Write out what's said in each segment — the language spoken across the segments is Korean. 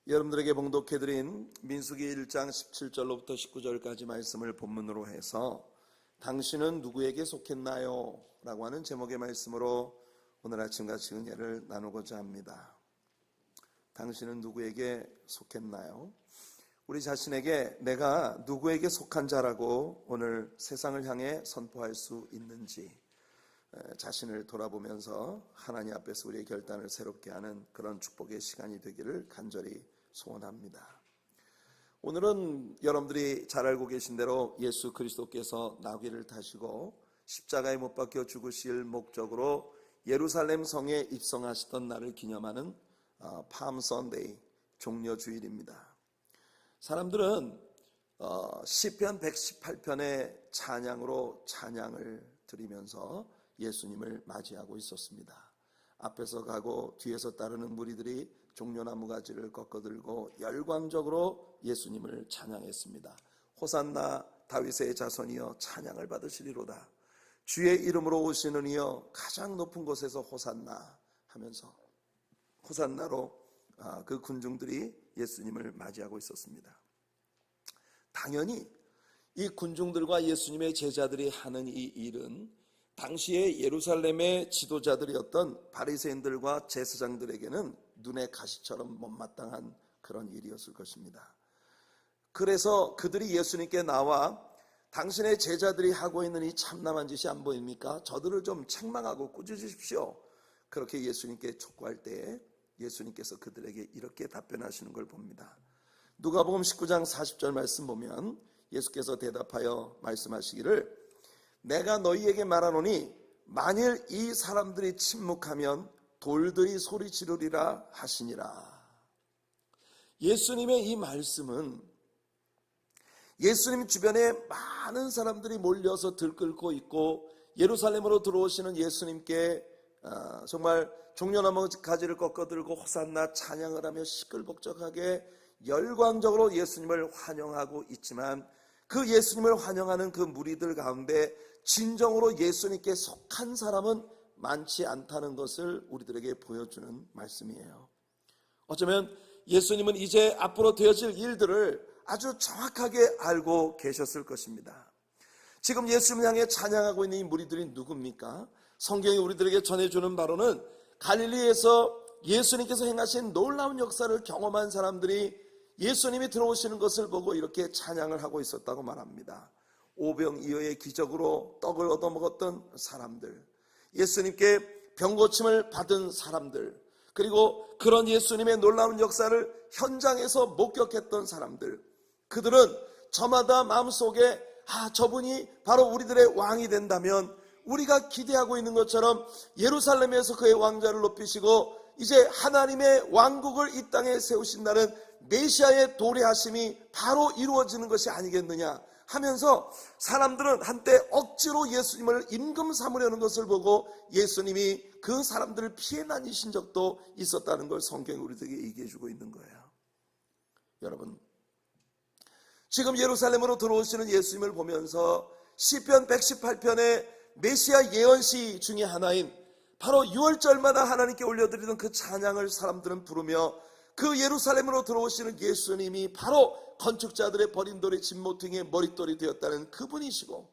여러분들에게 봉독해드린 민수기 1장 17절로부터 19절까지 말씀을 본문으로 해서 당신은 누구에게 속했나요? 라고 하는 제목의 말씀으로 오늘 아침같이 은혜를 나누고자 합니다. 당신은 누구에게 속했나요? 우리 자신에게 내가 누구에게 속한 자라고 오늘 세상을 향해 선포할 수 있는지 자신을 돌아보면서 하나님 앞에서 우리의 결단을 새롭게 하는 그런 축복의 시간이 되기를 간절히 소원합니다. 오늘은 여러분들이 잘 알고 계신 대로 예수 그리스도께서 나귀를 타시고 십자가에 못 박혀 죽으실 목적으로 예루살렘 성에 입성하시던 날을 기념하는 팜 선데이, 종려주일입니다. 사람들은 시편 118편의 찬양으로 찬양을 드리면서 예수님을 맞이하고 있었습니다. 앞에서 가고 뒤에서 따르는 무리들이 종려나무 가지를 꺾어들고 열광적으로 예수님을 찬양했습니다. 호산나 다윗의 자손이여 찬양을 받으시리로다. 주의 이름으로 오시는 이여 가장 높은 곳에서 호산나 하면서 호산나로 그 군중들이 예수님을 맞이하고 있었습니다. 당연히 이 군중들과 예수님의 제자들이 하는 이 일은 당시에 예루살렘의 지도자들이었던 바리새인들과 제사장들에게는 눈의 가시처럼 못마땅한 그런 일이었을 것입니다. 그래서 그들이 예수님께 나와 당신의 제자들이 하고 있는 이 참남한 짓이 안 보입니까? 저들을 좀 책망하고 꾸짖으십시오. 그렇게 예수님께 촉구할 때에 예수님께서 그들에게 이렇게 답변하시는 걸 봅니다. 누가복음 19장 40절 말씀 보면 예수께서 대답하여 말씀하시기를 내가 너희에게 말하노니 만일 이 사람들이 침묵하면 돌들이 소리 지르리라 하시니라. 예수님의 이 말씀은 예수님 주변에 많은 사람들이 몰려서 들끓고 있고 예루살렘으로 들어오시는 예수님께 정말 종려나무 가지를 꺾어들고 호산나 찬양을 하며 시끌벅적하게 열광적으로 예수님을 환영하고 있지만 그 예수님을 환영하는 그 무리들 가운데 진정으로 예수님께 속한 사람은 많지 않다는 것을 우리들에게 보여주는 말씀이에요. 어쩌면 예수님은 이제 앞으로 되어질 일들을 아주 정확하게 알고 계셨을 것입니다. 지금 예수님을 향해 찬양하고 있는 이 무리들이 누굽니까? 성경이 우리들에게 전해주는 바로는 갈릴리에서 예수님께서 행하신 놀라운 역사를 경험한 사람들이 예수님이 들어오시는 것을 보고 이렇게 찬양을 하고 있었다고 말합니다. 오병이어의 기적으로 떡을 얻어먹었던 사람들, 예수님께 병고침을 받은 사람들, 그리고 그런 예수님의 놀라운 역사를 현장에서 목격했던 사람들, 그들은 저마다 마음속에 저분이 바로 우리들의 왕이 된다면 우리가 기대하고 있는 것처럼 예루살렘에서 그의 왕자를 높이시고 이제 하나님의 왕국을 이 땅에 세우신다는 메시아의 도래하심이 바로 이루어지는 것이 아니겠느냐 하면서 사람들은 한때 억지로 예수님을 임금 삼으려는 것을 보고 예수님이 그 사람들을 피해 다니신 적도 있었다는 걸 성경이 우리들에게 얘기해 주고 있는 거예요. 여러분, 지금 예루살렘으로 들어오시는 예수님을 보면서 시편 118편의 메시아 예언시 중에 하나인 바로 6월절마다 하나님께 올려드리던 그 찬양을 사람들은 부르며 그 예루살렘으로 들어오시는 예수님이 바로 건축자들의 버린 돌의 진모퉁이의 머릿돌이 되었다는 그분이시고,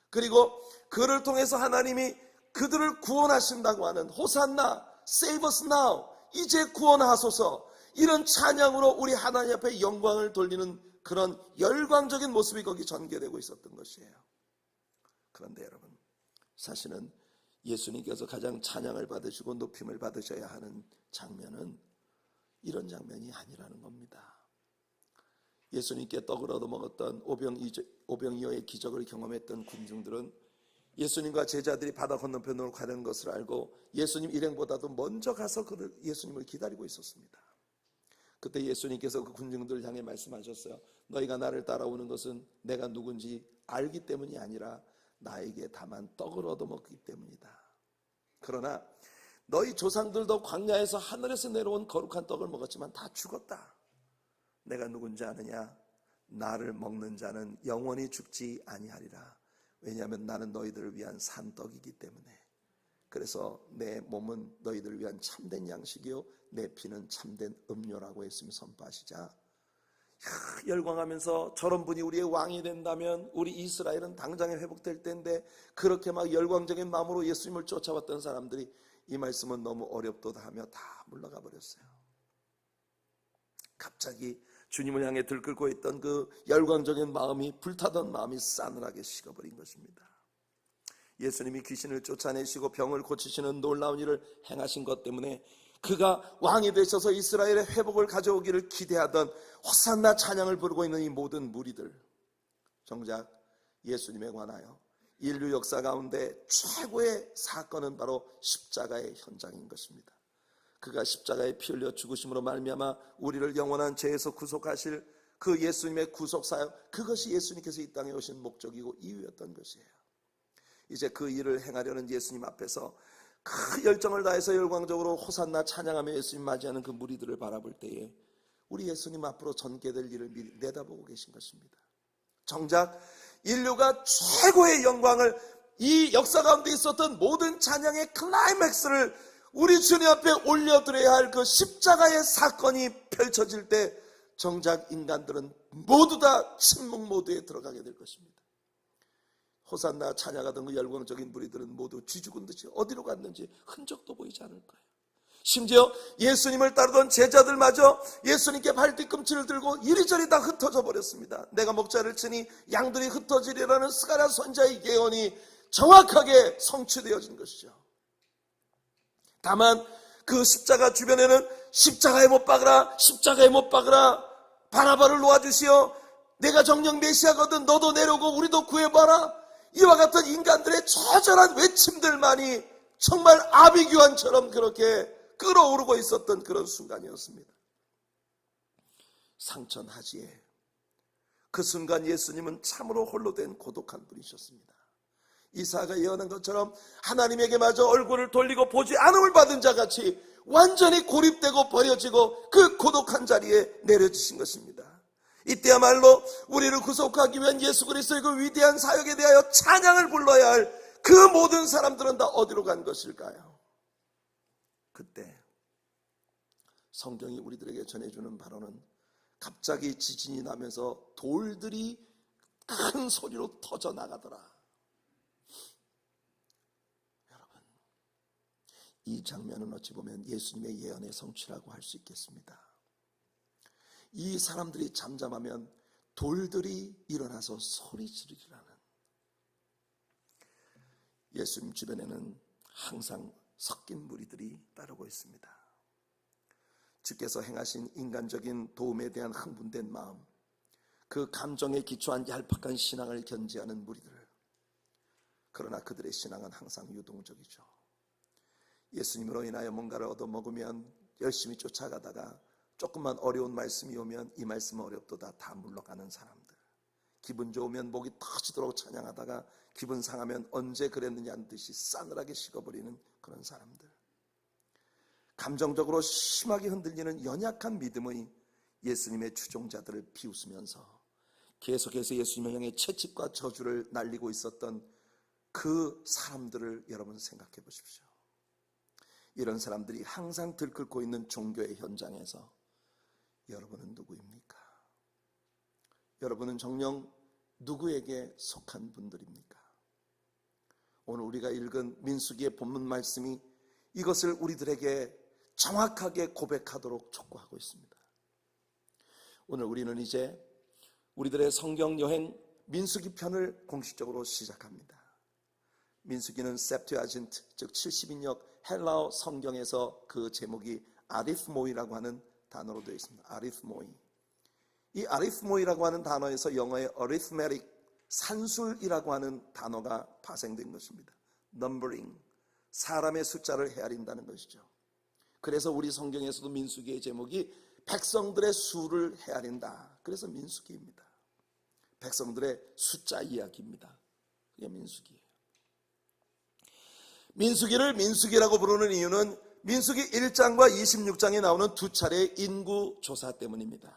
그리고 그를 통해서 하나님이 그들을 구원하신다고 하는 호산나, Save us now, 이제 구원하소서, 이런 찬양으로 우리 하나님 앞에 영광을 돌리는 그런 열광적인 모습이 거기 전개되고 있었던 것이에요. 그런데 여러분, 사실은 예수님께서 가장 찬양을 받으시고 높임을 받으셔야 하는 장면은 이런 장면이 아니라는 겁니다. 예수님께 떡을 얻어먹었던 오병이어의 기적을 경험했던 군중들은 예수님과 제자들이 바다 건너편으로 가는 것을 알고 예수님 일행보다도 먼저 가서 예수님을 기다리고 있었습니다. 그때 예수님께서 그 군중들을 향해 말씀하셨어요. 너희가 나를 따라오는 것은 내가 누군지 알기 때문이 아니라 나에게 다만 떡을 얻어먹기 때문이다. 그러나 너희 조상들도 광야에서 하늘에서 내려온 거룩한 떡을 먹었지만 다 죽었다. 내가 누군지 아느냐? 나를 먹는 자는 영원히 죽지 아니하리라. 왜냐하면 나는 너희들을 위한 산떡이기 때문에. 그래서 내 몸은 너희들을 위한 참된 양식이요 내 피는 참된 음료라고 예수님이 선포하시자 열광하면서 저런 분이 우리의 왕이 된다면 우리 이스라엘은 당장에 회복될 텐데, 그렇게 막 열광적인 마음으로 예수님을 쫓아왔던 사람들이 이 말씀은 너무 어렵도다 하며 다 물러가 버렸어요. 갑자기 주님을 향해 들끓고 있던 그 열광적인 마음이, 불타던 마음이 싸늘하게 식어버린 것입니다. 예수님이 귀신을 쫓아내시고 병을 고치시는 놀라운 일을 행하신 것 때문에 그가 왕이 되셔서 이스라엘의 회복을 가져오기를 기대하던 호산나 찬양을 부르고 있는 이 모든 무리들, 정작 예수님에 관하여 인류 역사 가운데 최고의 사건은 바로 십자가의 현장인 것입니다. 그가 십자가에 피 흘려 죽으심으로 말미암아 우리를 영원한 죄에서 구속하실 그 예수님의 구속사역, 그것이 예수님께서 이 땅에 오신 목적이고 이유였던 것이에요. 이제 그 일을 행하려는 예수님 앞에서 그 열정을 다해서 열광적으로 호산나 찬양하며 예수님 맞이하는 그 무리들을 바라볼 때에 우리 예수님 앞으로 전개될 일을 미리 내다보고 계신 것입니다. 정작 인류가 최고의 영광을, 이 역사 가운데 있었던 모든 찬양의 클라이맥스를 우리 주님 앞에 올려드려야 할 그 십자가의 사건이 펼쳐질 때 정작 인간들은 모두 다 침묵 모드에 들어가게 될 것입니다. 호산나 찬양하던 그 열광적인 무리들은 모두 쥐죽은 듯이 어디로 갔는지 흔적도 보이지 않을 거예요. 심지어 예수님을 따르던 제자들마저 예수님께 발뒤꿈치를 들고 이리저리 다 흩어져 버렸습니다. 내가 목자를 치니 양들이 흩어지리라는 스가랴 선지자의 예언이 정확하게 성취되어진 것이죠. 다만 그 십자가 주변에는 십자가에 못 박으라, 십자가에 못 박으라, 바라바를 놓아주시오, 내가 정녕 메시아거든, 너도 내려오고 우리도 구해봐라, 이와 같은 인간들의 처절한 외침들만이 정말 아비규환처럼 그렇게 끓어오르고 있었던 그런 순간이었습니다. 상천하지에 그 순간 예수님은 참으로 홀로 된 고독한 분이셨습니다. 이사야가 예언한 것처럼 하나님에게 마저 얼굴을 돌리고 보지 않음을 받은 자같이 완전히 고립되고 버려지고 그 고독한 자리에 내려지신 것입니다. 이때야말로 우리를 구속하기 위한 예수 그리스도의 그 위대한 사역에 대하여 찬양을 불러야 할 그 모든 사람들은 다 어디로 간 것일까요? 그때 성경이 우리들에게 전해주는 바로는 갑자기 지진이 나면서 돌들이 큰 소리로 터져나가더라. 여러분, 이 장면은 어찌 보면 예수님의 예언의 성취라고 할 수 있겠습니다. 이 사람들이 잠잠하면 돌들이 일어나서 소리 지르리라는, 예수님 주변에는 항상 섞인 무리들이 따르고 있습니다. 주께서 행하신 인간적인 도움에 대한 흥분된 마음, 그 감정에 기초한 얄팍한 신앙을 견지하는 무리들, 그러나 그들의 신앙은 항상 유동적이죠. 예수님으로 인하여 뭔가를 얻어먹으면 열심히 쫓아가다가 조금만 어려운 말씀이 오면 이 말씀은 어렵도다 다 물러가는 사람들, 기분 좋으면 목이 터지도록 찬양하다가 기분 상하면 언제 그랬느냐는 듯이 싸늘하게 식어버리는 그런 사람들, 감정적으로 심하게 흔들리는 연약한 믿음의 예수님의 추종자들을 비웃으면서 계속해서 예수님을 향해 채찍과 저주를 날리고 있었던 그 사람들을 여러분 생각해 보십시오. 이런 사람들이 항상 들끓고 있는 종교의 현장에서 여러분은 누구입니까? 여러분은 정녕 누구에게 속한 분들입니까? 오늘 우리가 읽은 민수기의 본문 말씀이 이것을 우리들에게 정확하게 고백하도록 촉구하고 있습니다. 오늘 우리는 이제 우리들의 성경 여행 민수기 편을 공식적으로 시작합니다. 민수기는 septuagint, 즉 70인역 헬라어 성경에서 그 제목이 아리프모이라고 하는 단어로 되어 있습니다. 아리프모이. 이 아리프모이라고 하는 단어에서 영어의 arithmetic, 산술이라고 하는 단어가 파생된 것입니다. numbering, 사람의 숫자를 헤아린다는 것이죠. 그래서 우리 성경에서도 민수기의 제목이 백성들의 수를 헤아린다. 그래서 민수기입니다. 백성들의 숫자 이야기입니다. 그게 민수기예요. 민수기를 민수기라고 부르는 이유는 민수기 1장과 26장에 나오는 두 차례의 인구조사 때문입니다.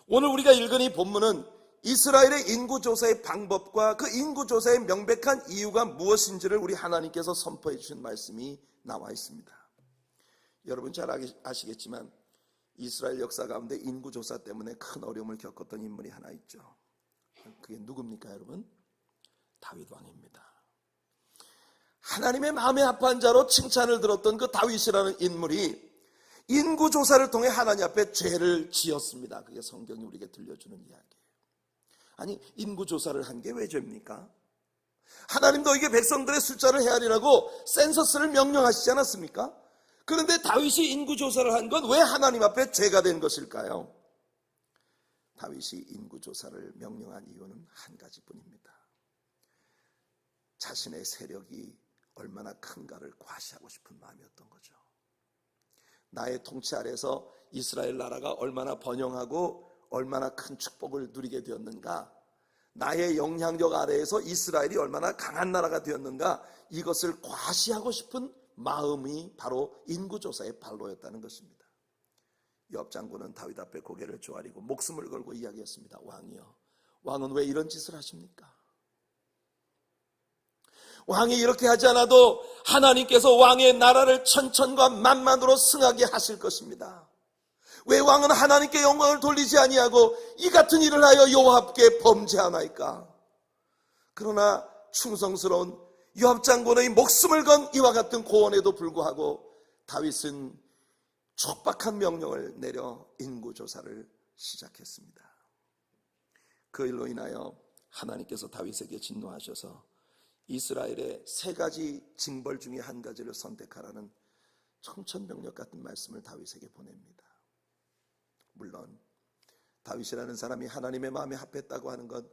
오늘 우리가 읽은 이 본문은 이스라엘의 인구조사의 방법과 그 인구조사의 명백한 이유가 무엇인지를 우리 하나님께서 선포해 주신 말씀이 나와 있습니다. 여러분 잘 아시겠지만 이스라엘 역사 가운데 인구조사 때문에 큰 어려움을 겪었던 인물이 하나 있죠. 그게 누굽니까 여러분? 다윗 왕입니다. 하나님의 마음에 합한 자로 칭찬을 들었던 그 다윗이라는 인물이 인구조사를 통해 하나님 앞에 죄를 지었습니다. 그게 성경이 우리에게 들려주는 이야기예요. 아니, 인구조사를 한 게 왜 죄입니까? 하나님도 이게 백성들의 숫자를 헤아리라고 센서스를 명령하시지 않았습니까? 그런데 다윗이 인구조사를 한 건 왜 하나님 앞에 죄가 된 것일까요? 다윗이 인구조사를 명령한 이유는 한 가지뿐입니다. 자신의 세력이 얼마나 큰가를 과시하고 싶은 마음이었던 거죠. 나의 통치 아래서 이스라엘 나라가 얼마나 번영하고 얼마나 큰 축복을 누리게 되었는가, 나의 영향력 아래에서 이스라엘이 얼마나 강한 나라가 되었는가, 이것을 과시하고 싶은 마음이 바로 인구조사의 발로였다는 것입니다. 요압 장군은 다윗 앞에 고개를 조아리고 목숨을 걸고 이야기했습니다. 왕이여, 왕은 왜 이런 짓을 하십니까? 왕이 이렇게 하지 않아도 하나님께서 왕의 나라를 천천과 만만으로 승하게 하실 것입니다. 왜 왕은 하나님께 영광을 돌리지 아니하고 이 같은 일을 하여 요압께 범죄하나이까? 그러나 충성스러운 요압 장군의 목숨을 건 이와 같은 고언에도 불구하고 다윗은 촉박한 명령을 내려 인구조사를 시작했습니다. 그 일로 인하여 하나님께서 다윗에게 진노하셔서 이스라엘의 세 가지 징벌 중에 한 가지를 선택하라는 청천벽력 같은 말씀을 다윗에게 보냅니다. 물론 다윗이라는 사람이 하나님의 마음에 합했다고 하는 것,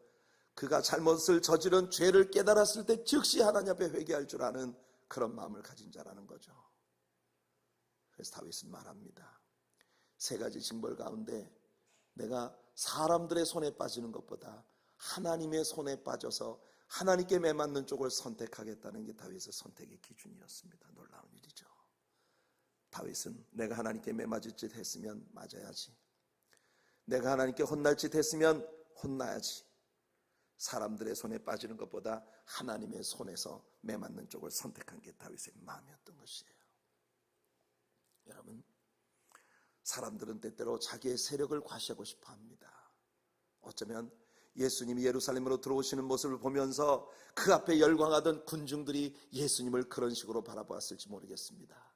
그가 잘못을 저지른 죄를 깨달았을 때 즉시 하나님 앞에 회개할 줄 아는 그런 마음을 가진 자라는 거죠. 그래서 다윗은 말합니다. 세 가지 징벌 가운데 내가 사람들의 손에 빠지는 것보다 하나님의 손에 빠져서 하나님께 매맞는 쪽을 선택하겠다는 게 다윗의 선택의 기준이었습니다. 놀라운 일이죠. 다윗은 내가 하나님께 매맞을 짓 했으면 맞아야지, 내가 하나님께 혼날 짓 했으면 혼나야지, 사람들의 손에 빠지는 것보다 하나님의 손에서 매맞는 쪽을 선택한 게 다윗의 마음이었던 것이에요. 여러분, 사람들은 때때로 자기의 세력을 과시하고 싶어 합니다. 어쩌면 예수님이 예루살렘으로 들어오시는 모습을 보면서 그 앞에 열광하던 군중들이 예수님을 그런 식으로 바라보았을지 모르겠습니다.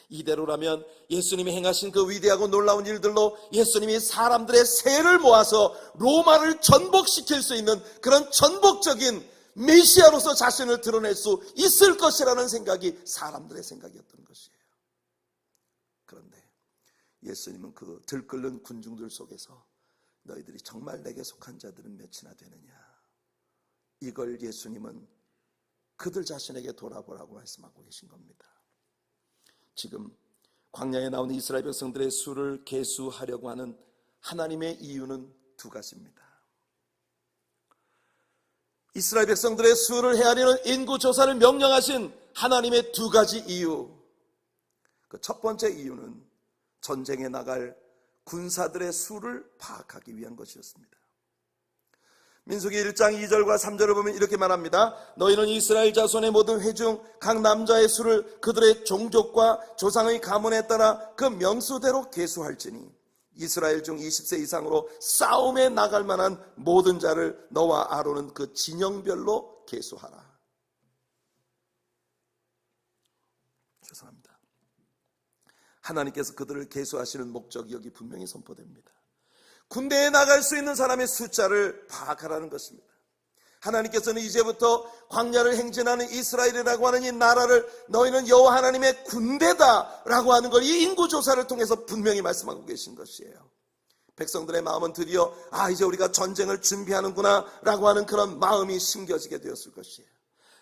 이대로라면 예수님이 행하신 그 위대하고 놀라운 일들로 예수님이 사람들의 세를 모아서 로마를 전복시킬 수 있는 그런 전복적인 메시아로서 자신을 드러낼 수 있을 것이라는 생각이 사람들의 생각이었던 것이에요. 그런데 예수님은 그 들끓는 군중들 속에서 너희들이 정말 내게 속한 자들은 몇이나 되느냐, 이걸 예수님은 그들 자신에게 돌아보라고 말씀하고 계신 겁니다. 지금 광야에 나온 이스라엘 백성들의 수를 계수하려고 하는 하나님의 이유는 두 가지입니다. 이스라엘 백성들의 수를 헤아리는 인구조사를 명령하신 하나님의 두 가지 이유, 그 첫 번째 이유는 전쟁에 나갈 군사들의 수를 파악하기 위한 것이었습니다. 민수기 1장 2절과 3절을 보면 이렇게 말합니다. 너희는 이스라엘 자손의 모든 회중 각 남자의 수를 그들의 종족과 조상의 가문에 따라 그 명수대로 계수할지니 이스라엘 중 20세 이상으로 싸움에 나갈 만한 모든 자를 너와 아론은 그 진영별로 계수하라. 죄송합니다. 하나님께서 그들을 계수하시는 목적이 여기 분명히 선포됩니다. 군대에 나갈 수 있는 사람의 숫자를 파악하라는 것입니다. 하나님께서는 이제부터 광야를 행진하는 이스라엘이라고 하는 이 나라를 너희는 여호와 하나님의 군대다라고 하는 걸 이 인구조사를 통해서 분명히 말씀하고 계신 것이에요. 백성들의 마음은 드디어 이제 우리가 전쟁을 준비하는구나 라고 하는 그런 마음이 심겨지게 되었을 것이에요.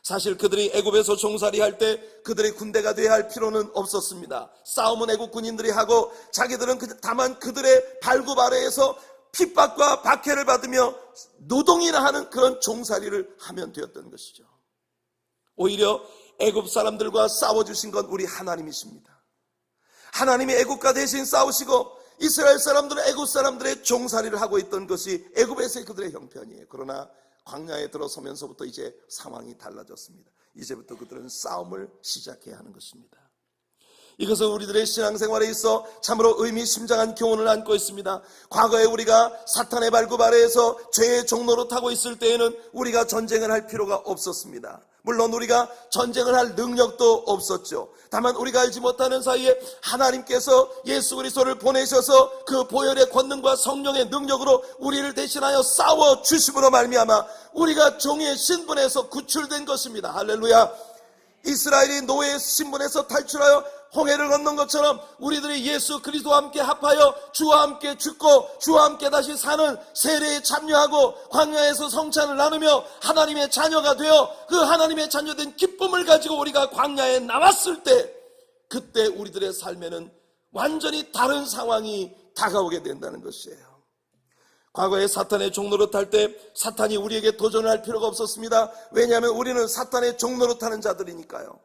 사실 그들이 애굽에서 종살이할 때 그들의 군대가 되어야 할 필요는 없었습니다. 싸움은 애굽 군인들이 하고 자기들은 다만 그들의 발굽 아래에서 핍박과 박해를 받으며 노동이나 하는 그런 종살이를 하면 되었던 것이죠. 오히려 애굽 사람들과 싸워주신 건 우리 하나님이십니다. 하나님이 애굽과 대신 싸우시고 이스라엘 사람들은 애굽 사람들의 종살이를 하고 있던 것이 애굽에서의 그들의 형편이에요. 그러나 광야에 들어서면서부터 이제 상황이 달라졌습니다. 이제부터 그들은 싸움을 시작해야 하는 것입니다. 이것은 우리들의 신앙생활에 있어 참으로 의미심장한 교훈을 안고 있습니다. 과거에 우리가 사탄의 발굽 아래에서 죄의 종로로 타고 있을 때에는 우리가 전쟁을 할 필요가 없었습니다. 물론 우리가 전쟁을 할 능력도 없었죠. 다만 우리가 알지 못하는 사이에 하나님께서 예수 그리스도를 보내셔서 그 보혈의 권능과 성령의 능력으로 우리를 대신하여 싸워 주심으로 말미암아 우리가 종의 신분에서 구출된 것입니다. 할렐루야. 이스라엘이 노예의 신분에서 탈출하여 홍해를 건넌 것처럼 우리들이 예수 그리스도와 함께 합하여 주와 함께 죽고 주와 함께 다시 사는 세례에 참여하고 광야에서 성찬을 나누며 하나님의 자녀가 되어 그 하나님의 자녀된 기쁨을 가지고 우리가 광야에 나왔을 때, 그때 우리들의 삶에는 완전히 다른 상황이 다가오게 된다는 것이에요. 과거에 사탄의 종로로 탈 때 사탄이 우리에게 도전을 할 필요가 없었습니다. 왜냐하면 우리는 사탄의 종로로 타는 자들이니까요.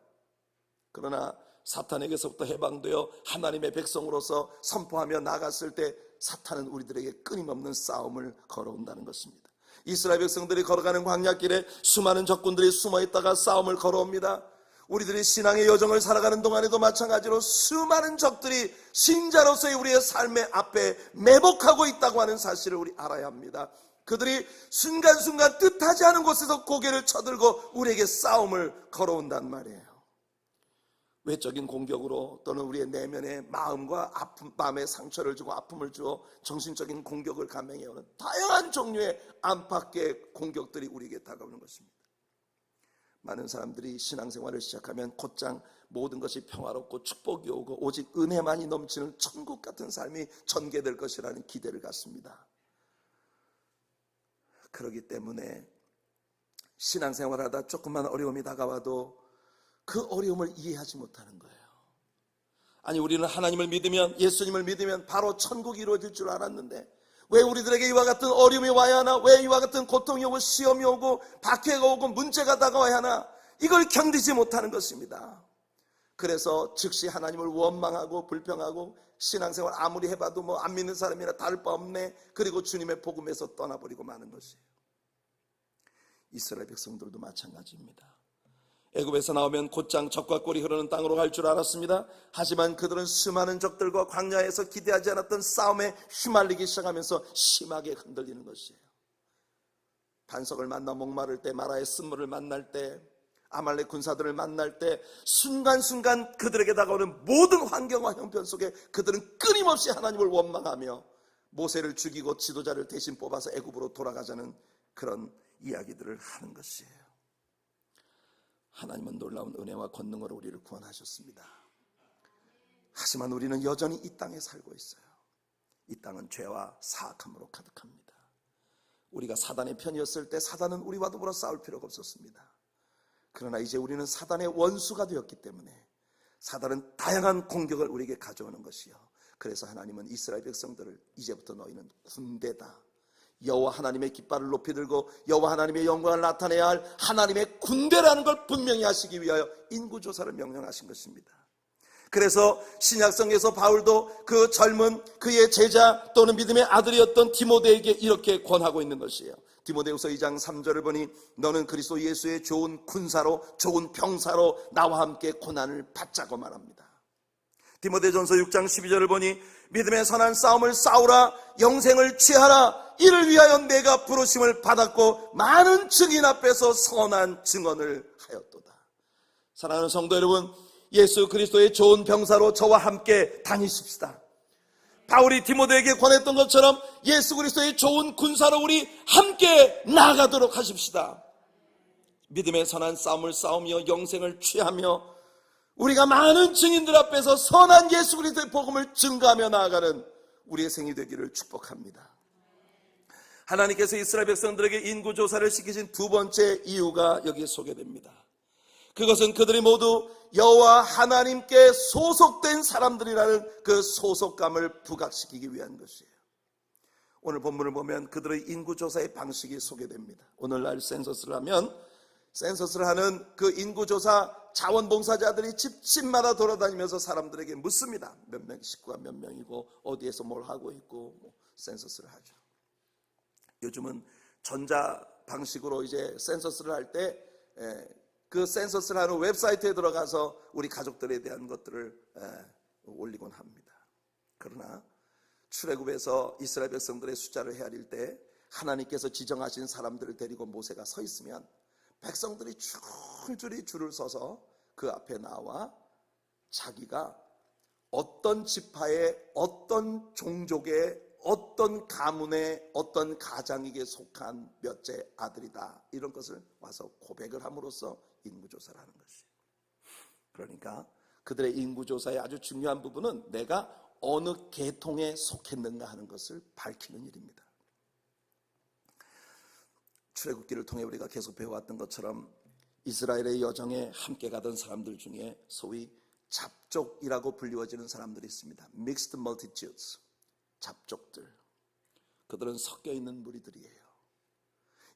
그러나 사탄에게서부터 해방되어 하나님의 백성으로서 선포하며 나갔을 때 사탄은 우리들에게 끊임없는 싸움을 걸어온다는 것입니다. 이스라엘 백성들이 걸어가는 광야길에 수많은 적군들이 숨어있다가 싸움을 걸어옵니다. 우리들이 신앙의 여정을 살아가는 동안에도 마찬가지로 수많은 적들이 신자로서의 우리의 삶의 앞에 매복하고 있다고 하는 사실을 우리 알아야 합니다. 그들이 순간순간 뜻하지 않은 곳에서 고개를 쳐들고 우리에게 싸움을 걸어온단 말이에요. 외적인 공격으로 또는 우리의 내면의 마음과 마음에 상처를 주고 아픔을 주어 정신적인 공격을 감행해오는 다양한 종류의 안팎의 공격들이 우리에게 다가오는 것입니다. 많은 사람들이 신앙생활을 시작하면 곧장 모든 것이 평화롭고 축복이 오고 오직 은혜만이 넘치는 천국 같은 삶이 전개될 것이라는 기대를 갖습니다. 그렇기 때문에 신앙생활을 하다 조금만 어려움이 다가와도 그 어려움을 이해하지 못하는 거예요. 아니, 우리는 하나님을 믿으면, 예수님을 믿으면 바로 천국이 이루어질 줄 알았는데 왜 우리들에게 이와 같은 어려움이 와야 하나? 왜 이와 같은 고통이 오고 시험이 오고 박해가 오고 문제가 다가와야 하나? 이걸 견디지 못하는 것입니다. 그래서 즉시 하나님을 원망하고 불평하고 신앙생활 아무리 해봐도 뭐 안 믿는 사람이나 다를 바 없네, 그리고 주님의 복음에서 떠나버리고 마는 것이에요. 이스라엘 백성들도 마찬가지입니다. 애굽에서 나오면 곧장 적과 꿀이 흐르는 땅으로 갈 줄 알았습니다. 하지만 그들은 수많은 적들과 광야에서 기대하지 않았던 싸움에 휘말리기 시작하면서 심하게 흔들리는 것이에요. 반석을 만나 목마를 때, 마라의 쓴물을 만날 때, 아말렉 군사들을 만날 때 순간순간 그들에게 다가오는 모든 환경과 형편 속에 그들은 끊임없이 하나님을 원망하며 모세를 죽이고 지도자를 대신 뽑아서 애굽으로 돌아가자는 그런 이야기들을 하는 것이에요. 하나님은 놀라운 은혜와 권능으로 우리를 구원하셨습니다. 하지만 우리는 여전히 이 땅에 살고 있어요. 이 땅은 죄와 사악함으로 가득합니다. 우리가 사단의 편이었을 때 사단은 우리와 더불어 싸울 필요가 없었습니다. 그러나 이제 우리는 사단의 원수가 되었기 때문에 사단은 다양한 공격을 우리에게 가져오는 것이요, 그래서 하나님은 이스라엘 백성들을 이제부터 너희는 군대다, 여호와 하나님의 깃발을 높이 들고 여호와 하나님의 영광을 나타내야 할 하나님의 군대라는 걸 분명히 하시기 위하여 인구조사를 명령하신 것입니다. 그래서 신약성에서 바울도 그 젊은 그의 제자 또는 믿음의 아들이었던 디모데에게 이렇게 권하고 있는 것이에요. 디모데후서 2장 3절을 보니 너는 그리스도 예수의 좋은 군사로, 좋은 병사로 나와 함께 고난을 받자고 말합니다. 디모데전서 6장 12절을 보니 믿음의 선한 싸움을 싸우라, 영생을 취하라, 이를 위하여 내가 부르심을 받았고 많은 증인 앞에서 선한 증언을 하였도다. 사랑하는 성도 여러분, 예수 그리스도의 좋은 병사로 저와 함께 다니십시다. 바울이 디모데에게 권했던 것처럼 예수 그리스도의 좋은 군사로 우리 함께 나아가도록 하십시다. 믿음의 선한 싸움을 싸우며 영생을 취하며 우리가 많은 증인들 앞에서 선한 예수 그리스도의 복음을 증거하며 나아가는 우리의 생이 되기를 축복합니다. 하나님께서 이스라엘 백성들에게 인구조사를 시키신 두 번째 이유가 여기에 소개됩니다. 그것은 그들이 모두 여호와 하나님께 소속된 사람들이라는 그 소속감을 부각시키기 위한 것이에요. 오늘 본문을 보면 그들의 인구조사의 방식이 소개됩니다. 오늘날 센서스를 하면 센서스를 하는 그 인구조사 자원봉사자들이 집집마다 돌아다니면서 사람들에게 묻습니다. 몇 명, 식구가 몇 명이고 어디에서 뭘 하고 있고 센서스를 하죠. 요즘은 전자 방식으로 이제 센서스를 할 때 그 센서스를 하는 웹사이트에 들어가서 우리 가족들에 대한 것들을 올리곤 합니다. 그러나 출애굽에서 이스라엘 백성들의 숫자를 헤아릴 때 하나님께서 지정하신 사람들을 데리고 모세가 서 있으면 백성들이 줄줄이 줄을 서서 그 앞에 나와 자기가 어떤 지파의 어떤 종족의 어떤 가문의 어떤 가장에게 속한 몇째 아들이다, 이런 것을 와서 고백을 함으로써 인구조사를 하는 것이에요. 그러니까 그들의 인구조사의 아주 중요한 부분은 내가 어느 계통에 속했는가 하는 것을 밝히는 일입니다. 출애굽기를 통해 우리가 계속 배워왔던 것처럼 이스라엘의 여정에 함께 가던 사람들 중에 소위 잡족이라고 불리워지는 사람들이 있습니다. Mixed multitudes, 잡족들. 그들은 섞여 있는 무리들이에요.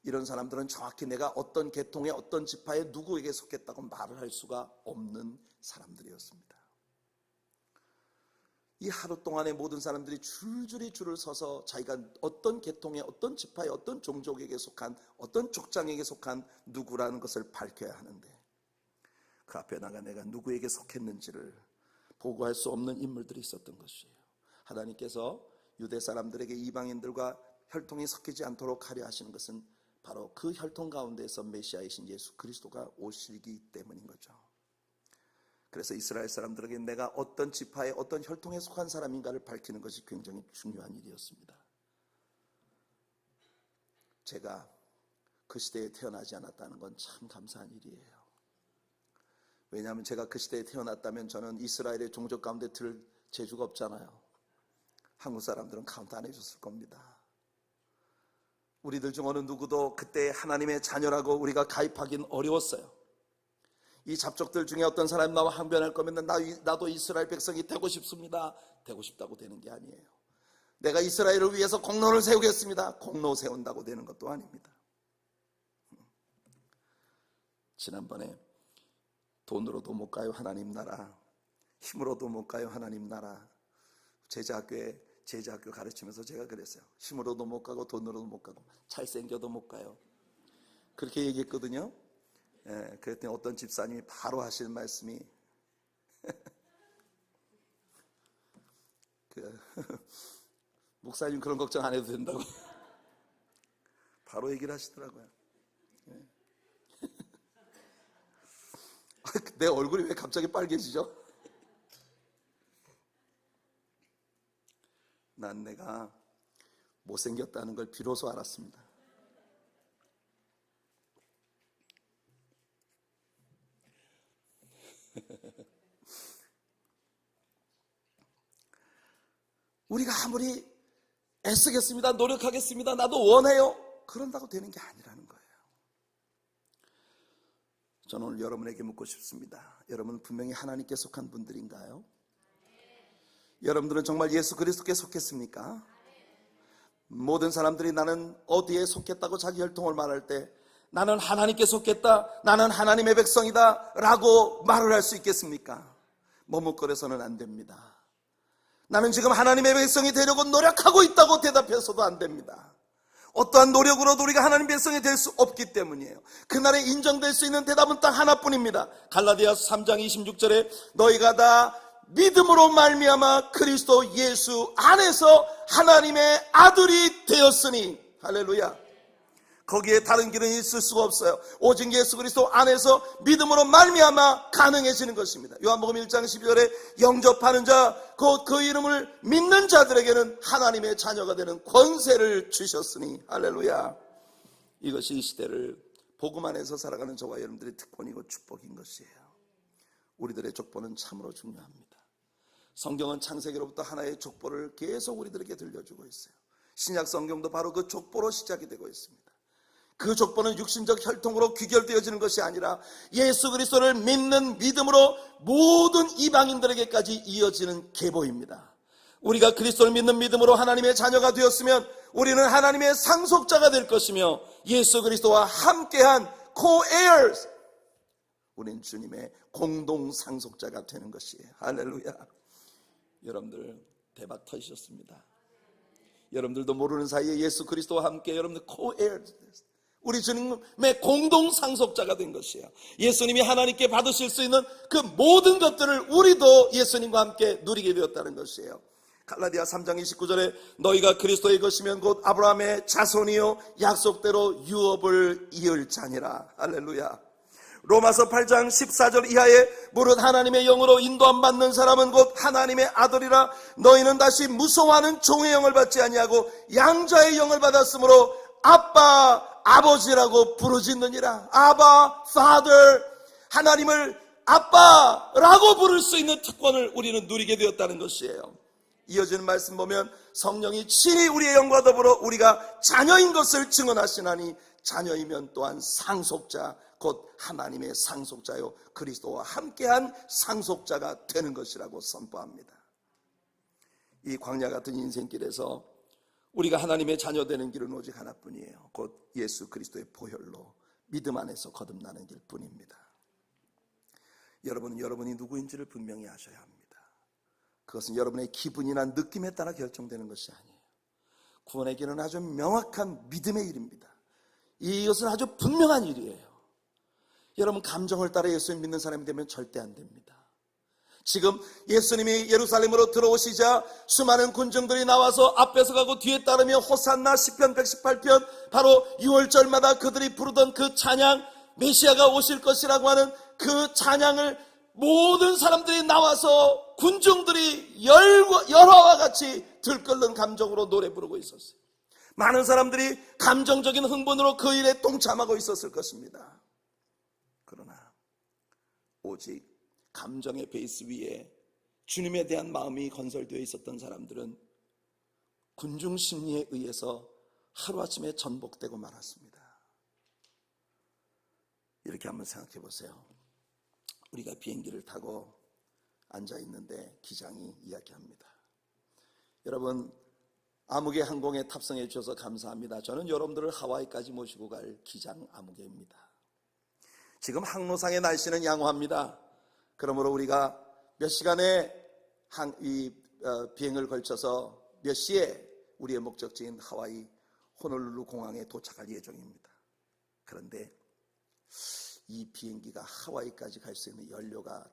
이런 사람들은 정확히 내가 어떤 계통의 어떤 지파에 누구에게 속했다고 말을 할 수가 없는 사람들이었습니다. 이 하루 동안에 모든 사람들이 줄줄이 줄을 서서 자기가 어떤 계통의 어떤 지파의 어떤 종족에게 속한 어떤 족장에게 속한 누구라는 것을 밝혀야 하는데 그 앞에 나가 내가 누구에게 속했는지를 보고할 수 없는 인물들이 있었던 것이에요. 하나님께서 유대 사람들에게 이방인들과 혈통이 섞이지 않도록 하려 하시는 것은 바로 그 혈통 가운데에서 메시아이신 예수 그리스도가 오시기 때문인 거죠. 그래서 이스라엘 사람들에게 내가 어떤 지파의 어떤 혈통에 속한 사람인가를 밝히는 것이 굉장히 중요한 일이었습니다. 제가 그 시대에 태어나지 않았다는 건 참 감사한 일이에요. 왜냐하면 제가 그 시대에 태어났다면 저는 이스라엘의 종족 가운데 들 재주가 없잖아요. 한국 사람들은 카운트 안 해줬을 겁니다. 우리들 중 어느 누구도 그때 하나님의 자녀라고 우리가 가입하긴 어려웠어요. 이 잡족들 중에 어떤 사람이 나와 항변할 거면 나도 이스라엘 백성이 되고 싶습니다. 되고 싶다고 되는 게 아니에요. 내가 이스라엘을 위해서 공로를 세우겠습니다. 공로 세운다고 되는 것도 아닙니다. 지난번에 돈으로도 못 가요 하나님 나라, 힘으로도 못 가요 하나님 나라, 제자학교 가르치면서 제가 그랬어요. 힘으로도 못 가고 돈으로도 못 가고 잘생겨도 못 가요. 그렇게 얘기했거든요. 그랬더니 어떤 집사님이 바로 하시는 말씀이 목사님 그런 걱정 안 해도 된다고 바로 얘기를 하시더라고요. 내 얼굴이 왜 갑자기 빨개지죠? 난 내가 못생겼다는 걸 비로소 알았습니다. 우리가 아무리 애쓰겠습니다, 노력하겠습니다, 나도 원해요, 그런다고 되는 게 아니라는 거예요. 저는 오늘 여러분에게 묻고 싶습니다. 여러분 분명히 하나님께 속한 분들인가요? 여러분들은 정말 예수 그리스도께 속했습니까? 모든 사람들이 나는 어디에 속했다고 자기 혈통을 말할 때 나는 하나님께 속했다, 나는 하나님의 백성이다 라고 말을 할 수 있겠습니까? 머뭇거려서는 안 됩니다. 나는 지금 하나님의 백성이 되려고 노력하고 있다고 대답해서도 안 됩니다. 어떠한 노력으로도 우리가 하나님의 백성이 될 수 없기 때문이에요. 그날에 인정될 수 있는 대답은 딱 하나뿐입니다. 갈라디아서 3장 26절에 너희가 다 믿음으로 말미암아 그리스도 예수 안에서 하나님의 아들이 되었으니, 할렐루야. 거기에 다른 길은 있을 수가 없어요. 오직 예수 그리스도 안에서 믿음으로 말미암아 가능해지는 것입니다. 요한복음 1장 12절에 영접하는 자 곧 그 이름을 믿는 자들에게는 하나님의 자녀가 되는 권세를 주셨으니, 할렐루야. 이것이 이 시대를 복음 안에서 살아가는 저와 여러분들의 특권이고 축복인 것이에요. 우리들의 족보는 참으로 중요합니다. 성경은 창세기로부터 하나의 족보를 계속 우리들에게 들려주고 있어요. 신약 성경도 바로 그 족보로 시작이 되고 있습니다. 그 족보는 육신적 혈통으로 귀결되어지는 것이 아니라 예수 그리스도를 믿는 믿음으로 모든 이방인들에게까지 이어지는 계보입니다. 우리가 그리스도를 믿는 믿음으로 하나님의 자녀가 되었으면 우리는 하나님의 상속자가 될 것이며 예수 그리스도와 함께한 co-heirs, 우린 주님의 공동 상속자가 되는 것이에요. 할렐루야. 여러분들 대박 터지셨습니다. 여러분들도 모르는 사이에 예수 그리스도와 함께 여러분들 co-heirs, 우리 주님의 공동 상속자가 된 것이에요. 예수님이 하나님께 받으실 수 있는 그 모든 것들을 우리도 예수님과 함께 누리게 되었다는 것이에요. 갈라디아 3장 29절에 너희가 그리스도의 것이면 곧 아브라함의 자손이요 약속대로 유업을 이을 자니라. 할렐루야. 로마서 8장 14절 이하에 무릇 하나님의 영으로 인도함 받는 사람은 곧 하나님의 아들이라. 너희는 다시 무서워하는 종의 영을 받지 아니하고 양자의 영을 받았으므로 아빠 아버지라고 부르짖느니라. 아바 Father, 하나님을 아빠라고 부를 수 있는 특권을 우리는 누리게 되었다는 것이에요. 이어지는 말씀 보면 성령이 친히 우리의 영과 더불어 우리가 자녀인 것을 증언하시나니 자녀이면 또한 상속자 곧 하나님의 상속자요 그리스도와 함께한 상속자가 되는 것이라고 선포합니다. 이 광야 같은 인생길에서 우리가 하나님의 자녀 되는 길은 오직 하나뿐이에요. 곧 예수 그리스도의 보혈로 믿음 안에서 거듭나는 길뿐입니다. 여러분은 여러분이 누구인지를 분명히 아셔야 합니다. 그것은 여러분의 기분이나 느낌에 따라 결정되는 것이 아니에요. 구원의 길은 아주 명확한 믿음의 일입니다. 이것은 아주 분명한 일이에요. 여러분 감정을 따라 예수님 믿는 사람이 되면 절대 안 됩니다. 지금 예수님이 예루살렘으로 들어오시자 수많은 군중들이 나와서 앞에서 가고 뒤에 따르며 호산나 시편 118편 바로 6월절마다 그들이 부르던 그 찬양 메시아가 오실 것이라고 하는 그 찬양을 모든 사람들이 나와서 군중들이 열화와 같이 들끓는 감정으로 노래 부르고 있었어요. 많은 사람들이 감정적인 흥분으로 그 일에 동참하고 있었을 것입니다. 그러나 오직 감정의 베이스 위에 주님에 대한 마음이 건설되어 있었던 사람들은 군중 심리에 의해서 하루아침에 전복되고 말았습니다. 이렇게 한번 생각해 보세요. 우리가 비행기를 타고 앉아 있는데 기장이 이야기합니다. 여러분 아무개 항공에 탑승해 주셔서 감사합니다. 저는 여러분들을 하와이까지 모시고 갈 기장 아무개입니다. 지금 항로상의 날씨는 양호합니다. 그러므로 우리가 몇 시간의 비행을 걸쳐서 몇 시에 우리의 목적지인 하와이 호놀룰루 공항에 도착할 예정입니다. 그런데 이 비행기가 하와이까지 갈 수 있는 연료가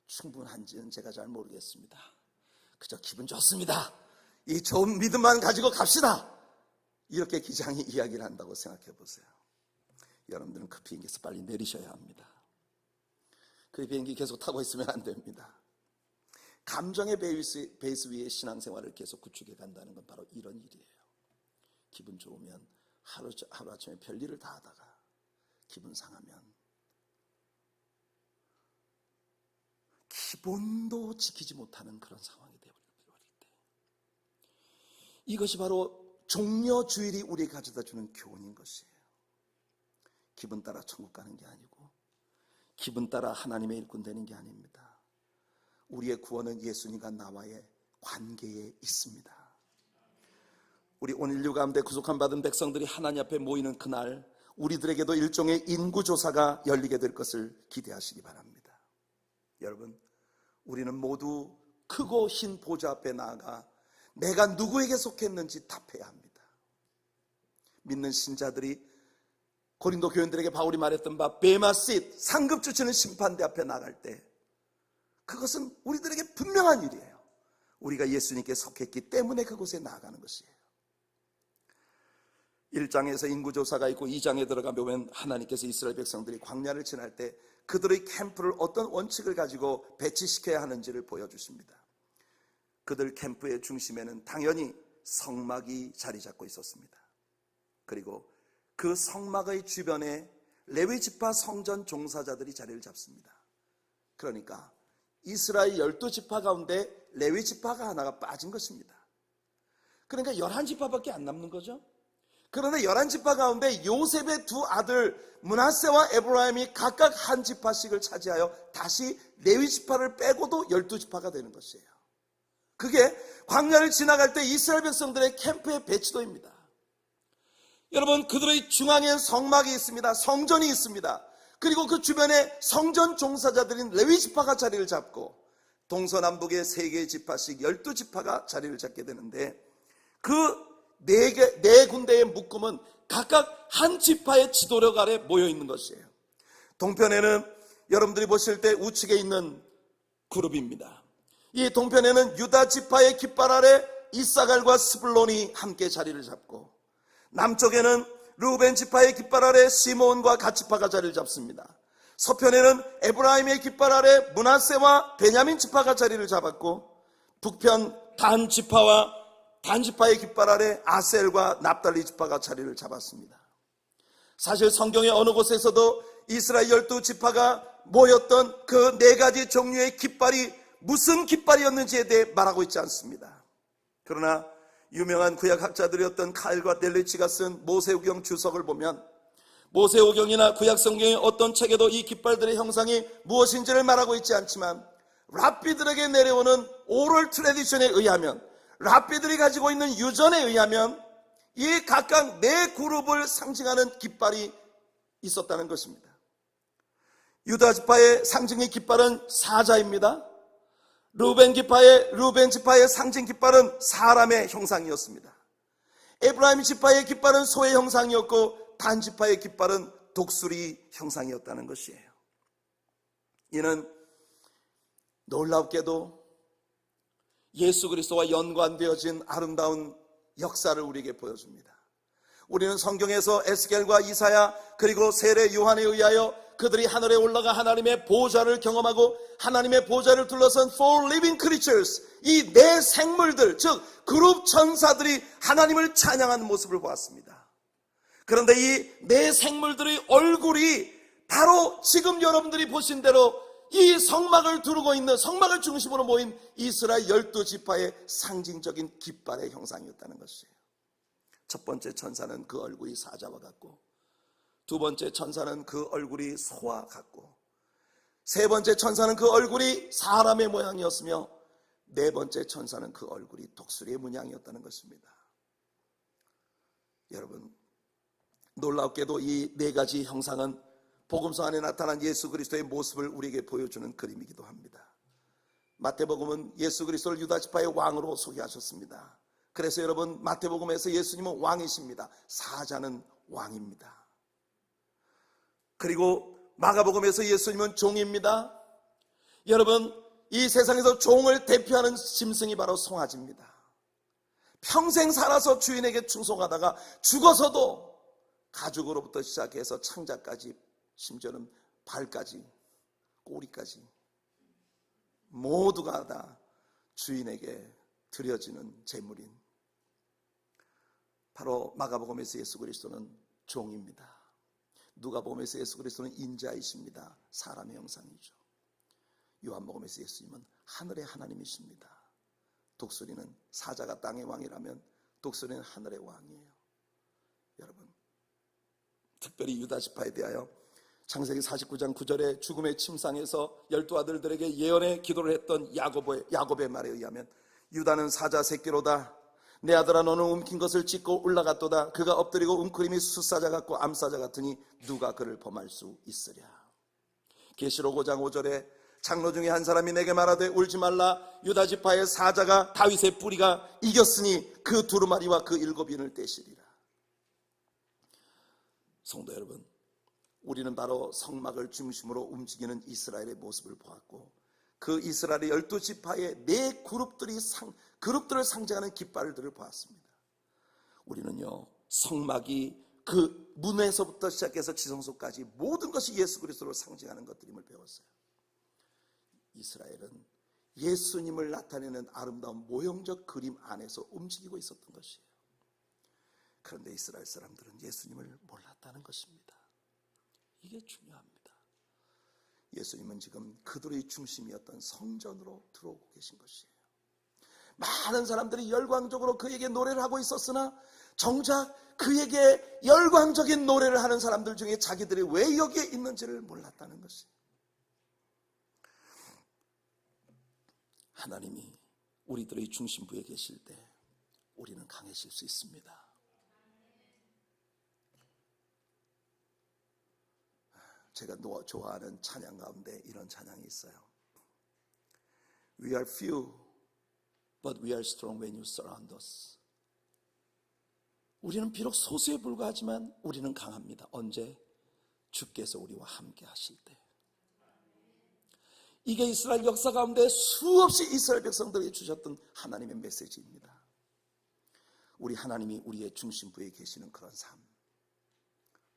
충분한지는 제가 잘 모르겠습니다. 그저 기분 좋습니다. 이 좋은 믿음만 가지고 갑시다. 이렇게 기장이 이야기를 한다고 생각해 보세요. 여러분들은 그 비행기에서 빨리 내리셔야 합니다. 그 비행기 계속 타고 있으면 안 됩니다. 감정의 베이스 위에 신앙생활을 계속 구축해 간다는 건 바로 이런 일이에요. 기분 좋으면 하루아침에 별일을 다 하다가 기분 상하면 기본도 지키지 못하는 그런 상황이 되어버릴 때, 이것이 바로 종려주일이 우리에게 가져다 주는 교훈인 것이에요. 기분 따라 천국 가는 게 아니고 기분 따라 하나님의 일꾼 되는 게 아닙니다. 우리의 구원은 예수님과 나와의 관계에 있습니다. 우리 온 인류 가운데 구속함 받은 백성들이 하나님 앞에 모이는 그날 우리들에게도 일종의 인구조사가 열리게 될 것을 기대하시기 바랍니다. 여러분 우리는 모두 크고 흰 보좌 앞에 나아가 내가 누구에게 속했는지 답해야 합니다. 믿는 신자들이 고린도 교인들에게 바울이 말했던 바 베마싯 상급주 치는 심판대 앞에 나갈 때 그것은 우리들에게 분명한 일이에요. 우리가 예수님께 속했기 때문에 그곳에 나아가는 것이에요. 1장에서 인구조사가 있고 2장에 들어가 보면 하나님께서 이스라엘 백성들이 광야를 지날 때 그들의 캠프를 어떤 원칙을 가지고 배치시켜야 하는지를 보여주십니다. 그들 캠프의 중심에는 당연히 성막이 자리 잡고 있었습니다. 그리고 그 성막의 주변에 레위지파 성전 종사자들이 자리를 잡습니다. 그러니까 이스라엘 12지파 가운데 레위지파가 하나가 빠진 것입니다. 그러니까 11지파밖에 안 남는 거죠. 그런데 11지파 가운데 요셉의 두 아들 므낫세와 에브라임이 각각 한 지파씩을 차지하여 다시 레위지파를 빼고도 12지파가 되는 것이에요. 그게 광야를 지나갈 때 이스라엘 백성들의 캠프의 배치도입니다. 여러분 그들의 중앙엔 성막이 있습니다. 성전이 있습니다. 그리고 그 주변에 성전 종사자들인 레위지파가 자리를 잡고 동서남북의 3개의 지파씩 12지파가 자리를 잡게 되는데 그 네 군데의 묶음은 각각 한 지파의 지도력 아래 모여 있는 것이에요. 동편에는 여러분들이 보실 때 우측에 있는 그룹입니다. 이 동편에는 유다 지파의 깃발 아래 이사갈과 스불론이 함께 자리를 잡고, 남쪽에는 르우벤 지파의 깃발 아래 시므온과 갓 지파가 자리를 잡습니다. 서편에는 에브라임의 깃발 아래 므낫세와 베냐민 지파가 자리를 잡았고, 북편 단 지파의 깃발 아래 아셀과 납달리 지파가 자리를 잡았습니다. 사실 성경의 어느 곳에서도 이스라엘 12지파가 모였던 그 네 가지 종류의 깃발이 무슨 깃발이었는지에 대해 말하고 있지 않습니다. 그러나 유명한 구약학자들이었던 칼과 델리치가 쓴 모세오경 주석을 보면, 모세오경이나 구약성경의 어떤 책에도 이 깃발들의 형상이 무엇인지를 말하고 있지 않지만, 랍비들에게 내려오는 오럴 트래디션에 의하면, 랍비들이 가지고 있는 유전에 의하면 이 각각 네 그룹을 상징하는 깃발이 있었다는 것입니다. 유다 지파의 상징의 깃발은 사자입니다. 르우벤 지파의 상징 깃발은 사람의 형상이었습니다. 에브라임 지파의 깃발은 소의 형상이었고, 단 지파의 깃발은 독수리 형상이었다는 것이에요. 이는 놀랍게도 예수 그리스도와 연관되어진 아름다운 역사를 우리에게 보여줍니다. 우리는 성경에서 에스겔과 이사야 그리고 세례 요한에 의하여 그들이 하늘에 올라가 하나님의 보좌를 경험하고 하나님의 보좌를 둘러선 four living creatures, 이 네 생물들, 즉 그룹 천사들이 하나님을 찬양하는 모습을 보았습니다. 그런데 이 네 생물들의 얼굴이 바로 지금 여러분들이 보신 대로 이 성막을 두르고 있는, 성막을 중심으로 모인 이스라엘 12지파의 상징적인 깃발의 형상이었다는 것이에요. 첫 번째 천사는 그 얼굴이 사자와 같고, 두 번째 천사는 그 얼굴이 소와 같고, 세 번째 천사는 그 얼굴이 사람의 모양이었으며, 네 번째 천사는 그 얼굴이 독수리의 문양이었다는 것입니다. 여러분, 놀랍게도 이 네 가지 형상은 복음서 안에 나타난 예수 그리스도의 모습을 우리에게 보여주는 그림이기도 합니다. 마태복음은 예수 그리스도를 유다 지파의 왕으로 소개하셨습니다. 그래서 여러분, 마태복음에서 예수님은 왕이십니다. 사자는 왕입니다. 그리고 마가복음에서 예수님은 종입니다. 여러분, 이 세상에서 종을 대표하는 짐승이 바로 송아지입니다. 평생 살아서 주인에게 충성하다가 죽어서도 가죽으로부터 시작해서 창자까지, 심지어는 발까지, 꼬리까지 모두가 다 주인에게 드려지는 제물인, 바로 마가복음에서 예수 그리스도는 종입니다. 누가복음에서 예수 그리스도는 인자이십니다. 사람의 형상이죠. 요한복음에서 예수님은 하늘의 하나님이십니다. 독수리는, 사자가 땅의 왕이라면 독수리는 하늘의 왕이에요. 여러분, 특별히 유다 지파에 대하여 창세기 49장 9절에 죽음의 침상에서 12아들들에게 예언의 기도를 했던 야곱의 말에 의하면, 유다는 사자 새끼로다. 내 아들아, 너는 움킨 것을 찢고 올라갔도다. 그가 엎드리고 웅크림이 숫사자 같고 암사자 같으니 누가 그를 범할 수 있으랴. 계시록 5장 5절에 장로 중에 한 사람이 내게 말하되 울지 말라. 유다 지파의 사자가, 다윗의 뿌리가 이겼으니 그 두루마리와 그 7인을 떼시리라. 성도 여러분, 우리는 바로 성막을 중심으로 움직이는 이스라엘의 모습을 보았고, 그 이스라엘의 12지파의 네 그룹들을 상징하는 깃발들을 보았습니다. 우리는요, 성막이 그 문에서부터 시작해서 지성소까지 모든 것이 예수 그리스도를 상징하는 것들임을 배웠어요. 이스라엘은 예수님을 나타내는 아름다운 모형적 그림 안에서 움직이고 있었던 것이에요. 그런데 이스라엘 사람들은 예수님을 몰랐다는 것입니다. 이게 중요합니다. 예수님은 지금 그들의 중심이었던 성전으로 들어오고 계신 것이에요. 많은 사람들이 열광적으로 그에게 노래를 하고 있었으나 정작 그에게 열광적인 노래를 하는 사람들 중에 자기들이 왜 여기에 있는지를 몰랐다는 것이에요. 하나님이 우리들의 중심부에 계실 때 우리는 강해질 수 있습니다. 제가 좋아하는 찬양 가운데 이런 찬양이 있어요. We are few, but we are strong when you surround us. 우리는 비록 소수에 불과하지만 우리는 강합니다. 언제? 주께서 우리와 함께 하실 때. 이게 이스라엘 역사 가운데 수없이 이스라엘 백성들에게 주셨던 하나님의 메시지입니다. 우리 하나님이 우리의 중심부에 계시는 그런 삶,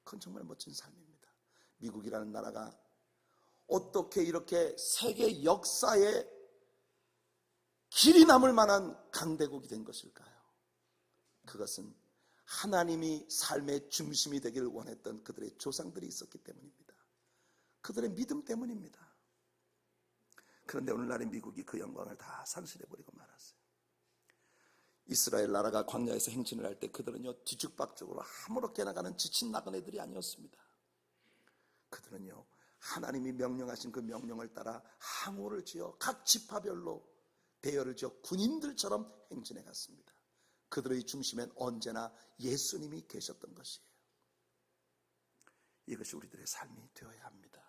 그건 정말 멋진 삶입니다. 미국이라는 나라가 어떻게 이렇게 세계 역사에 길이 남을 만한 강대국이 된 것일까요? 그것은 하나님이 삶의 중심이 되기를 원했던 그들의 조상들이 있었기 때문입니다. 그들의 믿음 때문입니다. 그런데 오늘날의 미국이 그 영광을 다 상실해버리고 말았어요. 이스라엘 나라가 광야에서 행진을 할 때 그들은요, 뒤죽박죽으로 아무렇게 나가는 지친 나그네들이 아니었습니다. 그들은요, 하나님이 명령하신 그 명령을 따라 항우를 지어 각 지파별로 대열을 지어 군인들처럼 행진해 갔습니다. 그들의 중심엔 언제나 예수님이 계셨던 것이에요. 이것이 우리들의 삶이 되어야 합니다.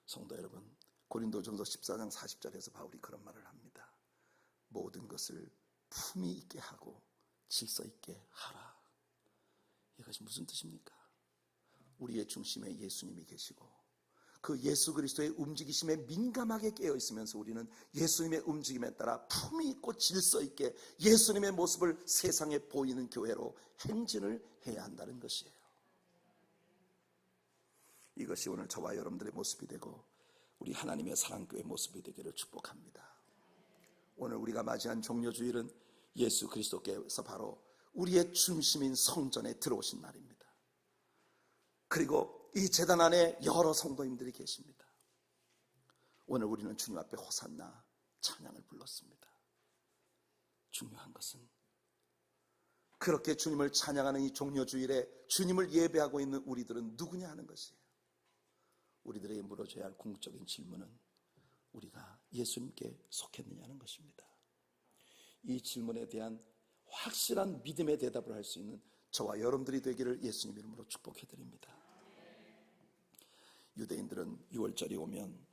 성도 여러분, 고린도전서 14장 40절에서 바울이 그런 말을 합니다. 모든 것을 품위 있게 하고 질서 있게 하라. 이것이 무슨 뜻입니까? 우리의 중심에 예수님이 계시고 그 예수 그리스도의 움직이심에 민감하게 깨어 있으면서 우리는 예수님의 움직임에 따라 품위 있고 질서 있게 예수님의 모습을 세상에 보이는 교회로 행진을 해야 한다는 것이에요. 이것이 오늘 저와 여러분들의 모습이 되고 우리 하나님의 사랑교회의 모습이 되기를 축복합니다. 오늘 우리가 맞이한 종려주일은 예수 그리스도께서 바로 우리의 중심인 성전에 들어오신 날입니다. 그리고 이 제단 안에 여러 성도님들이 계십니다. 오늘 우리는 주님 앞에 호산나 찬양을 불렀습니다. 중요한 것은 그렇게 주님을 찬양하는 이 종려주일에 주님을 예배하고 있는 우리들은 누구냐 하는 것이에요. 우리들에게 물어줘야 할 궁극적인 질문은 우리가 예수님께 속했느냐는 것입니다. 이 질문에 대한 확실한 믿음의 대답을 할 수 있는 저와 여러분들이 되기를 예수님 이름으로 축복해드립니다. 유대인들은 6월절이 오면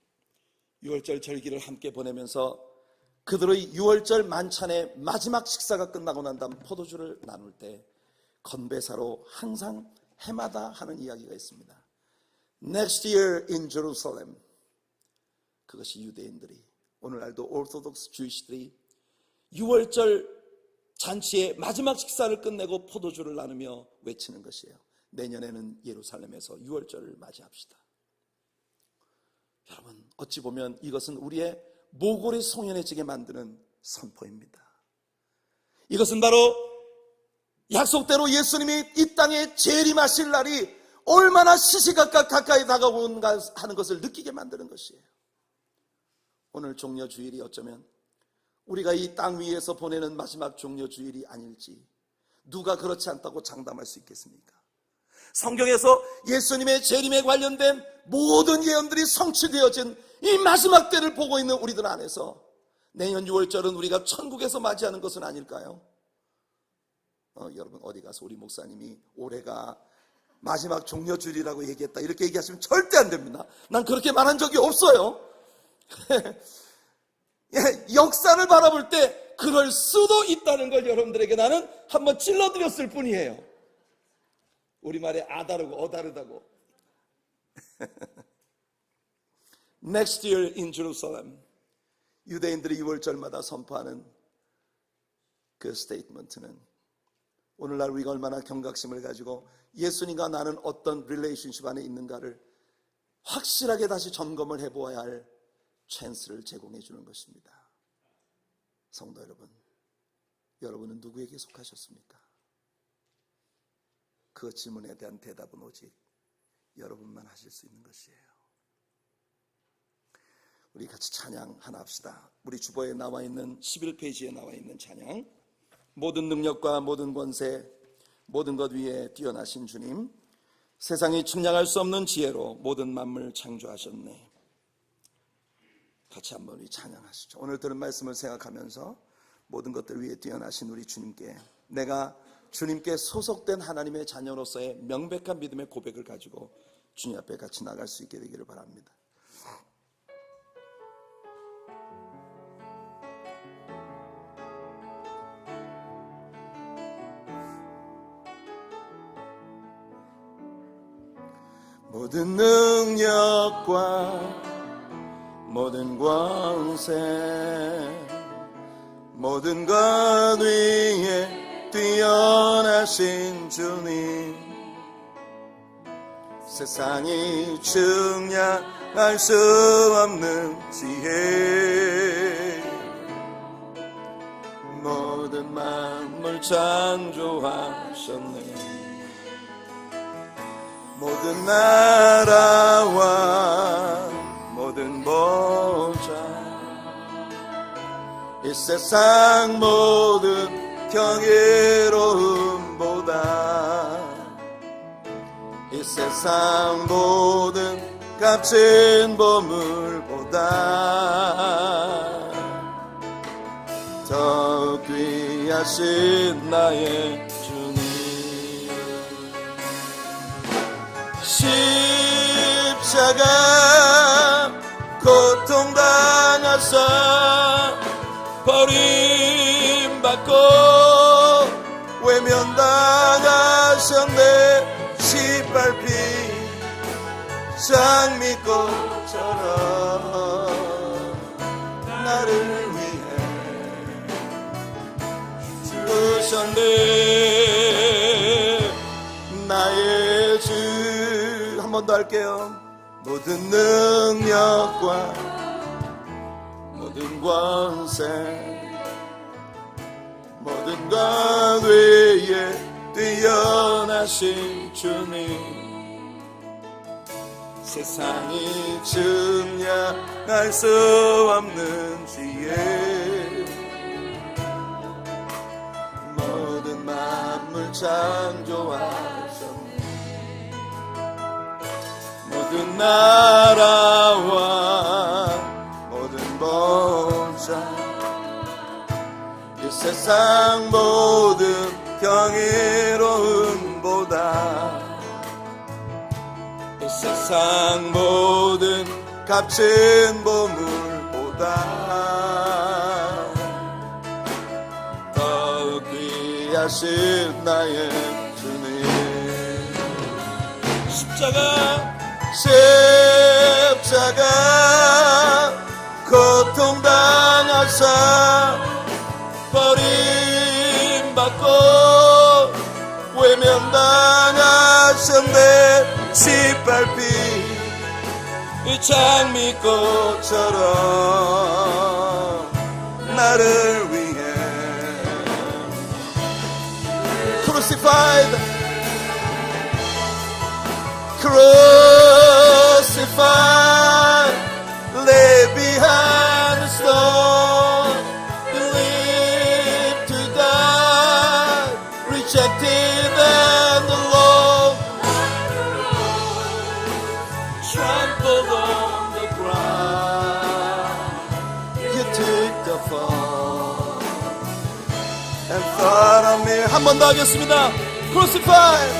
6월절 절기를 함께 보내면서 그들의 6월절 만찬의 마지막 식사가 끝나고 난 다음 포도주를 나눌 때 건배사로 항상 해마다 하는 이야기가 있습니다. Next year in Jerusalem. 그것이 유대인들이, 오늘날도 오르토독스 주이시들이 6월절 잔치의 마지막 식사를 끝내고 포도주를 나누며 외치는 것이에요. 내년에는 예루살렘에서 6월절을 맞이합시다. 여러분, 어찌 보면 이것은 우리의 모골이 송연해지게 만드는 선포입니다. 이것은 바로 약속대로 예수님이 이 땅에 재림하실 날이 얼마나 시시각각 가까이 다가오는가 하는 것을 느끼게 만드는 것이에요. 오늘 종려주일이 어쩌면 우리가 이 땅 위에서 보내는 마지막 종려주일이 아닐지 누가 그렇지 않다고 장담할 수 있겠습니까? 성경에서 예수님의 재림에 관련된 모든 예언들이 성취되어진 이 마지막 때를 보고 있는 우리들 안에서 내년 6월절은 우리가 천국에서 맞이하는 것은 아닐까요? 여러분, 어디 가서 우리 목사님이 올해가 마지막 종려주일이라고 얘기했다 이렇게 얘기하시면 절대 안 됩니다. 난 그렇게 말한 적이 없어요. 역사를 바라볼 때 그럴 수도 있다는 걸 여러분들에게 나는 한번 찔러드렸을 뿐이에요. 우리말에 아다르고 어다르다고. Next year in Jerusalem. 유대인들이 6월절마다 선포하는 그 스테이트먼트는 오늘날 우리가 얼마나 경각심을 가지고 예수님과 나는 어떤 릴레이션십 안에 있는가를 확실하게 다시 점검을 해보아야 할 찬스를 제공해 주는 것입니다. 성도 여러분, 여러분은 누구에게 속하셨습니까? 그 질문에 대한 대답은 오직 여러분만 하실 수 있는 것이에요. 우리 같이 찬양 하나 합시다. 우리 주보에 나와 있는 11페이지에 나와 있는 찬양, 모든 능력과 모든 권세 모든 것 위에 뛰어나신 주님, 세상이 측량할 수 없는 지혜로 모든 만물 창조하셨네. 같이 한번 우리 찬양하시죠. 오늘 들은 말씀을 생각하면서 모든 것들 위에 뛰어나신 우리 주님께, 내가 주님께 소속된 하나님의 자녀로서의 명백한 믿음의 고백을 가지고 주님 앞에 같이 나갈 수 있게 되기를 바랍니다. 모든 능력과 모든 권세 모든 것 위에 뛰어나신 주님 세상이 측량할 수 없는 지혜 모든 만물 창조하셨네 모든 나라와 모든 보좌 이 세상 모든 경이로움보다 이 세상 모든 값진 보물보다 더 귀하신 나의 주님 십자가 고통당하사 버림받고 외면당하셨네 짓밟힌 장미꽃처럼 나를 위해 죽으셨네 나의 주 한 번 더 할게요 모든 능력과 모든 권세 모든 것 위에 뛰어나신 주님 세상이 측량할 수 없는 지혜 모든 만물 창조하셨네 모든 나라와 모든 보좌 이 세상 모든 경이로움보다 이 세상 모든 값진 보물보다 더 귀하신 나의 주님 십자가 고통당하사 버림받고 외면당하셨네 짓밟힌 이 장미꽃처럼 나를 위해 crucified lay behind the stone believed to die rejected and alone trampled on the ground you took the fall and thought of me 한 번 더 하겠습니다 crucified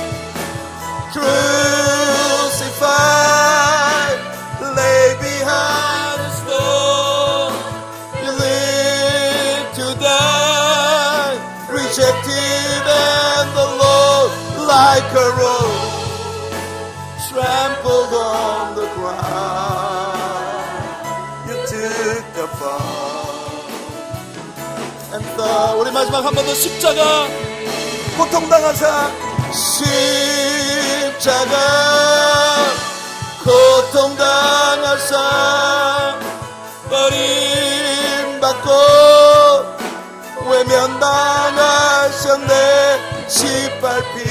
lay behind a stone you live to die rejected and alone like a rose trampled on the ground you took the fall and thought 우리 마지막 한 번 더 십자가 고통당하사 십자가 고통당하사 버림받고 외면당하셨네 짓밟힌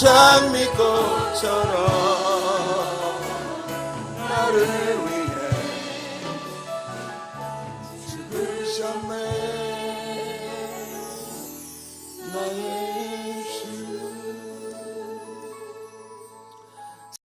장미꽃처럼 나를 위해 죽으셨네 나의